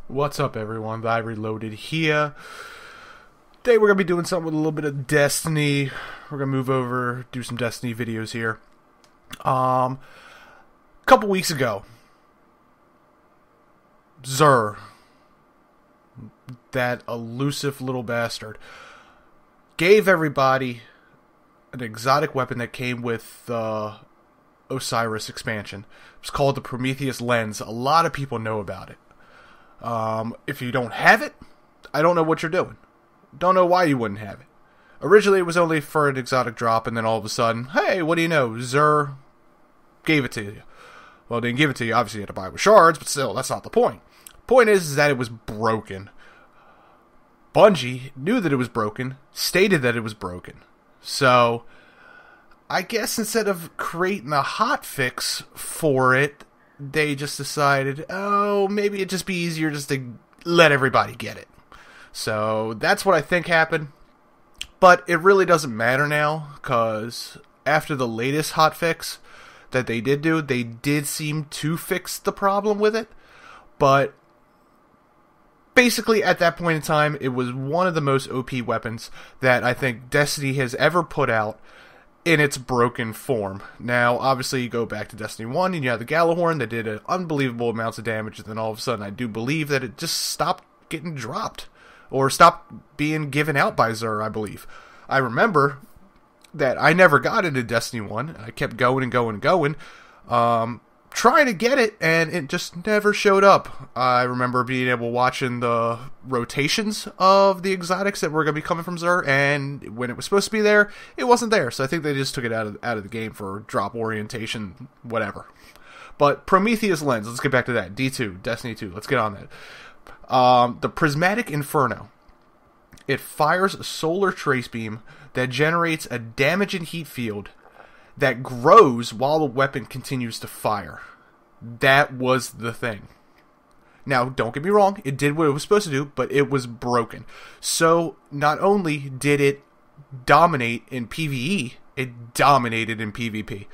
What's up, everyone? I Reloaded here. Today we're going to be doing something with a little bit of Destiny. We're going to move over, do some Destiny videos here. A couple weeks ago, Xur, that elusive little bastard, gave everybody an exotic weapon that came with the Osiris expansion. It's called the Prometheus Lens. A lot of people know about it. If you don't have it, I don't know what you're doing. Don't know why you wouldn't have it. Originally, it was only for an exotic drop, and then all of a sudden, hey, what do you know? Xur gave it to you. Well, they didn't give it to you. Obviously, you had to buy it with shards, but still, that's not the point. The point is that it was broken. Bungie knew that it was broken, stated that it was broken. So, I guess instead of creating a hotfix for it, they just decided, oh, maybe it'd just be easier just to let everybody get it. So that's what I think happened. But it really doesn't matter now, because after the latest hotfix that they did do, they did seem to fix the problem with it. But basically, at that point in time, it was one of the most OP weapons that I think Destiny has ever put out in its broken form. Now, obviously, you go back to Destiny 1, and you have the Gjallarhorn that did unbelievable amounts of damage, and then all of a sudden, I do believe that it just stopped getting dropped, or stopped being given out by Xur, I believe. I remember that I never got into Destiny 1, I kept going and going and going, trying to get it, and it just never showed up. I remember being able to watching the rotations of the exotics that were going to be coming from Xur, and when it was supposed to be there, it wasn't there. So I think they just took it out of the game for drop orientation, whatever. But Prometheus Lens, let's get back to that. D2, Destiny 2, let's get on that. The Prismatic Inferno. It fires a solar trace beam that generates a damage and heat field that grows while the weapon continues to fire. That was the thing. Now, don't get me wrong, it did what it was supposed to do, but it was broken. So, not only did it dominate in PvE, it dominated in PvP.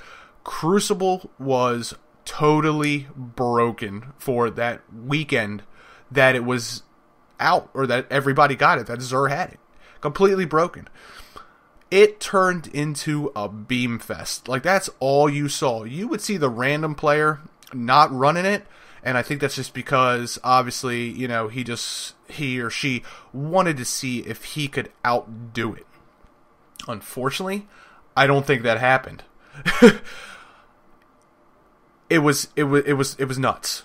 Crucible was totally broken for that weekend that it was out, or that everybody got it, that Xur had it. Completely broken. It turned into a beam fest. Like, that's all you saw. You would see the random player not running it, and I think that's just because, obviously, you know, he or she wanted to see if he could outdo it. Unfortunately, I don't think that happened. It was nuts.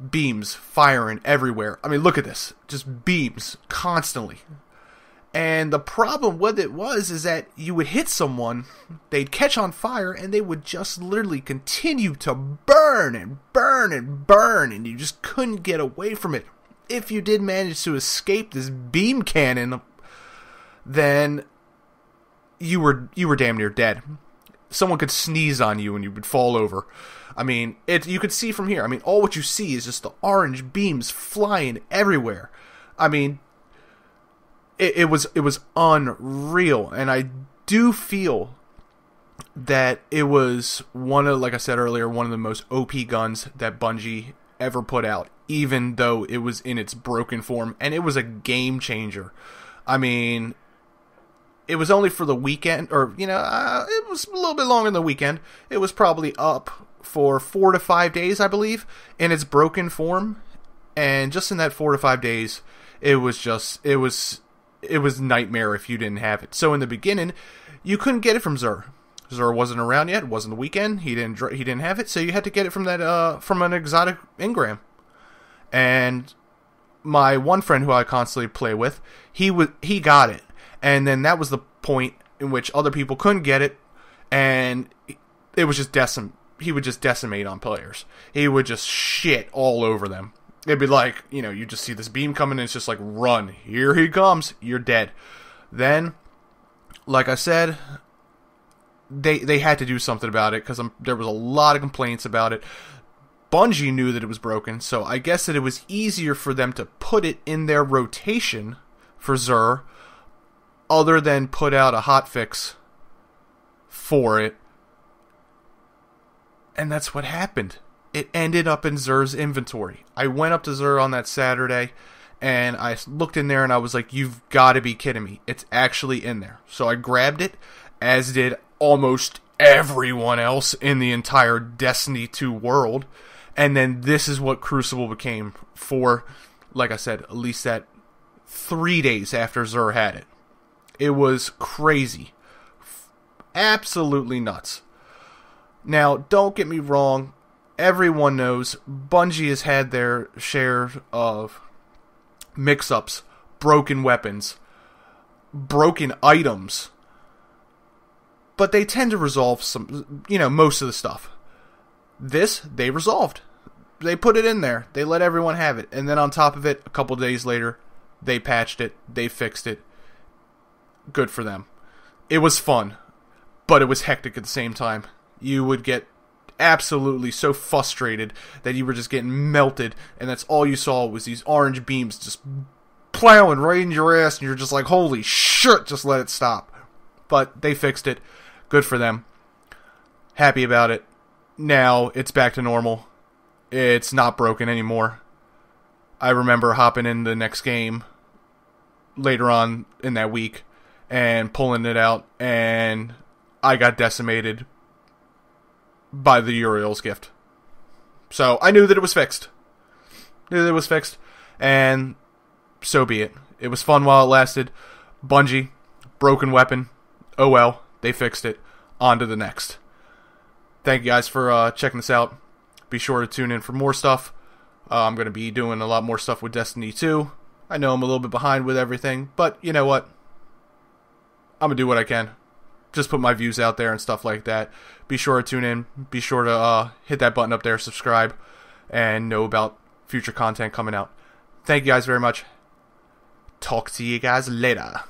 Beams firing everywhere. I mean, look at this. Just beams constantly. And the problem with it is that you would hit someone, they'd catch on fire, and they would just literally continue to burn and burn and burn, and you just couldn't get away from it. If you did manage to escape this beam cannon, then you were damn near dead. Someone could sneeze on you and you would fall over. I mean, you could see from here. I mean, all what you see is just the orange beams flying everywhere. I mean, it was unreal, and I do feel that it was like I said earlier, one of the most OP guns that Bungie ever put out, even though it was in its broken form, and it was a game changer. I mean, it was only for the weekend, or, you know, it was a little bit longer than the weekend. It was probably up for 4 to 5 days, I believe, in its broken form, and just in that 4 to 5 days, it was nightmare if you didn't have it. So in the beginning, you couldn't get it from Xur. Xur wasn't around yet. It wasn't the weekend. He didn't have it, so you had to get it from from an exotic engram. And my one friend who I constantly play with, he got it, and then that was the point in which other people couldn't get it, and it was just he would just decimate on players. He would just shit all over them. It'd be like, you know, you just see this beam coming and it's just like, run, here he comes, you're dead. Then, like I said, they had to do something about it, because there was a lot of complaints about it. Bungie knew that it was broken, so I guess that it was easier for them to put it in their rotation for Xur, other than put out a hotfix for it. And that's what happened. It ended up in Xur's inventory. I went up to Xur on that Saturday, and I looked in there and I was like, you've got to be kidding me. It's actually in there. So I grabbed it, as did almost everyone else in the entire Destiny 2 world. And then this is what Crucible became for, like I said, at least that 3 days after Xur had it. It was crazy. Absolutely nuts. Now, don't get me wrong. Everyone knows Bungie has had their share of mix-ups, broken weapons, broken items. But they tend to resolve most of the stuff. This, they resolved. They put it in there. They let everyone have it. And then on top of it, a couple days later, they patched it. They fixed it. Good for them. It was fun. But it was hectic at the same time. You would get absolutely so frustrated that you were just getting melted, and that's all you saw was these orange beams just plowing right in your ass, and you're just like, holy shit, just let it stop. But they fixed it. Good for them. Happy about it. Now it's back to normal. It's not broken anymore. I remember hopping in the next game later on in that week and pulling it out, and I got decimated by the Uriel's gift. So I knew that it was fixed. And so be it. It was fun while it lasted. Bungie, broken weapon. Oh well, they fixed it. On to the next. Thank you guys for checking this out. Be sure to tune in for more stuff. I'm going to be doing a lot more stuff with Destiny 2. I know I'm a little bit behind with everything, but you know what? I'm going to do what I can. Just put my views out there and stuff like that. Be sure to tune in. Be sure to hit that button up there, subscribe, and know about future content coming out. Thank you guys very much. Talk to you guys later.